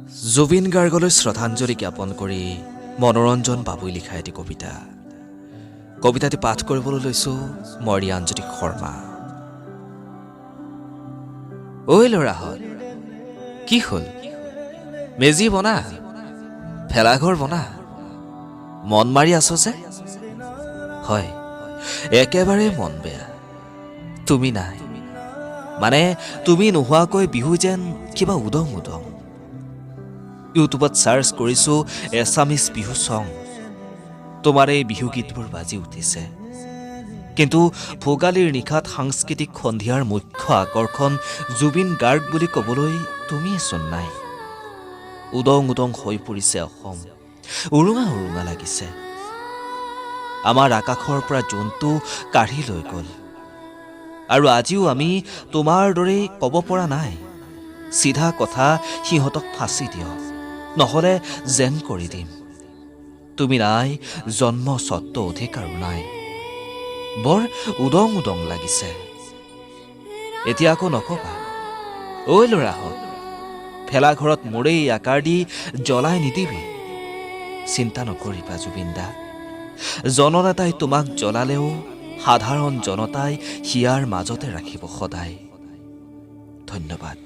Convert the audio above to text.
জুবিন গাৰ্গলৈ শ্ৰদ্ধাঞ্জলি জ্ঞাপন কৰি মনোৰঞ্জন বাবুই লিখা এটি কবিতা। কবিতাটি পাঠ কৰিবলৈ লৈছোঁ মই ৰিয়ান জ্যোতি শৰ্মা। ঐ ল'ৰাহঁত, কি হ'ল? মেজি বনা, ভেলাঘৰ বনা, মন মাৰি আছ যে? হয়, একেবাৰে মন বেয়া। তুমি নাই, মানে তুমি নোহোৱাকৈ বিহু যেন কিবা উদং উদং। ইউটিউবত চাৰ্চ কৰিছোঁ এছামিজ বিহু ছং। তোমাৰ এই বিহু গীতবোৰ বাজি উঠিছে, কিন্তু ভোগালীৰ নিশাত সাংস্কৃতিক সন্ধিয়াৰ মুখ্য আকৰ্ষণ জুবিন গাৰ্গ বুলি ক'বলৈ তুমিয়েচোন নাই। উদং উদং হৈ পৰিছে অসম, উৰুঙা উৰুঙা লাগিছে। আমাৰ আকাশৰ পৰা জোনটো কাঢ়ি লৈ গ'ল, আৰু আজিও আমি তোমাৰ দৰেই ক'ব পৰা নাই। চিধা কথা, সিহঁতক ফাঁচি দিয়ক, নহ'লে জেন কৰি দিম। তুমি নাই, জন্ম স্বত্ব অধিকাৰো নাই। বৰ উদং উদং লাগিছে। এতিয়া আকৌ নকবা, ঐ ল'ৰাহঁত, ভেলাঘৰত মোৰেই আকাৰ দি জ্বলাই নিদিবি। চিন্তা নকৰিবা জুবিন দা, জননেতাই তোমাক জ্বলালেও সাধাৰণ জনতাই হিয়াৰ মাজতে ৰাখিব সদায়। ধন্যবাদ।